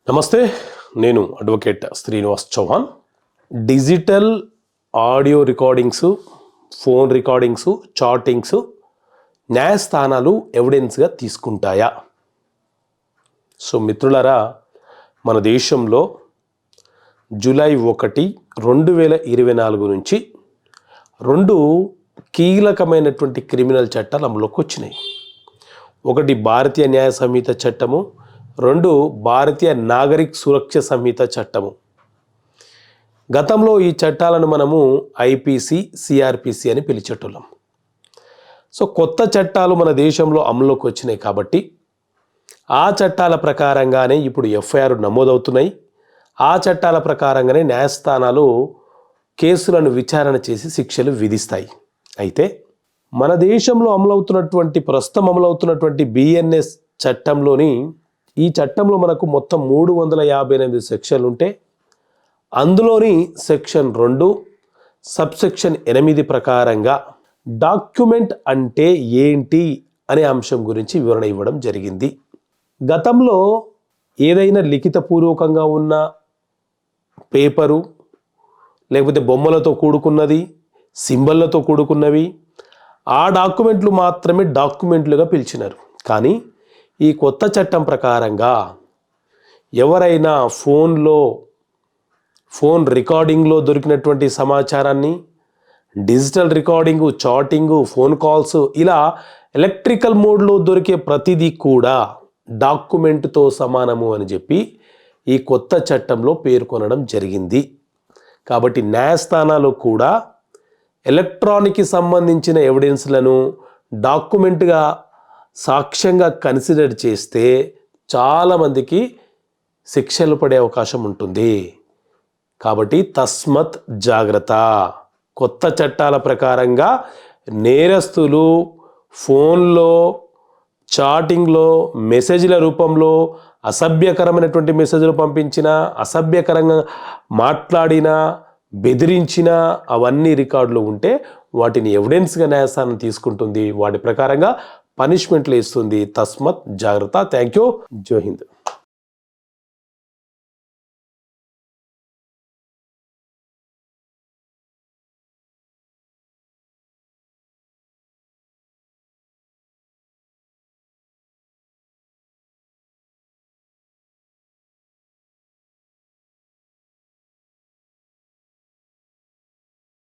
నమస్తే, నేను advocate Srinivas Chauhan. Digital audio recordings, phone recordings, chattings న్యాయస్థానాలు ఎవిడెన్స్గా తీసుకుంటాయా? సో మిత్రులారా, మన దేశంలో జూలై 1, 2024 నుంచి 2 కీలకమైనటువంటి క్రిమినల్ చట్టాలు అమలులోకి వచ్చినాయి. ఒకటి భారతీయ న్యాయ సంహిత చట్టము, 2 భారతీయ నాగరిక్ సురక్ష సంహిత చట్టము. గతంలో ఈ చట్టాలను మనము ఐపీసీ, సిఆర్పిసి అని పిలిచేటోళ్ళం. సో కొత్త చట్టాలు మన దేశంలో అమలులోకి వచ్చినాయి కాబట్టి ఆ చట్టాల ప్రకారంగానే ఇప్పుడు ఎఫ్ఐఆర్ నమోదవుతున్నాయి. ఆ చట్టాల ప్రకారంగానే న్యాయస్థానాలు కేసులను విచారణ చేసి శిక్షలు విధిస్తాయి. అయితే మన దేశంలో ప్రస్తుతం అమలవుతున్నటువంటి బిఎన్ఎస్ చట్టంలోని ఈ చట్టంలో మనకు మొత్తం 358 సెక్షన్లు ఉంటే అందులోని సెక్షన్ 2 సబ్సెక్షన్ 8 ప్రకారంగా డాక్యుమెంట్ అంటే ఏంటి అనే అంశం గురించి వివరణ ఇవ్వడం జరిగింది. గతంలో ఏదైనా లిఖితపూర్వకంగా ఉన్న పేపరు, లేకపోతే బొమ్మలతో కూడుకున్నది, సింబల్లతో కూడుకున్నవి, ఆ డాక్యుమెంట్లు మాత్రమే డాక్యుమెంట్లుగా పిలిచినారు. కానీ ఈ కొత్త చట్టం ప్రకారంగా ఎవరైనా ఫోన్ రికార్డింగ్లో దొరికినటువంటి సమాచారాన్ని, digital recording, chatting, phone calls, ఇలా ఎలక్ట్రికల్ మోడ్లో దొరికే ప్రతిదీ కూడా డాక్యుమెంట్తో సమానము అని చెప్పి ఈ కొత్త చట్టంలో పేర్కొనడం జరిగింది. కాబట్టి న్యాయస్థానాలు కూడా ఎలక్ట్రానిక్కి సంబంధించిన ఎవిడెన్స్లను డాక్యుమెంట్గా, సాక్ష్యంగా కన్సిడర్ చేస్తే చాలామందికి శిక్షలు పడే అవకాశం ఉంటుంది. కాబట్టి తస్మత్ జాగ్రత్త. కొత్త చట్టాల ప్రకారంగా నేరస్తులు ఫోన్లో, చాటింగ్లో, మెసేజ్ల రూపంలో అసభ్యకరమైనటువంటి మెసేజ్లు పంపించినా, అసభ్యకరంగా మాట్లాడినా, బెదిరించినా అవన్నీ రికార్డులు ఉంటే వాటిని ఎవిడెన్స్గా న్యాయస్థానం తీసుకుంటుంది. వాటి ప్రకారంగా పనిష్మెంట్లు ఇస్తుంది. తస్మత్ జాగ్రత్త. Thank you. జై హింద్.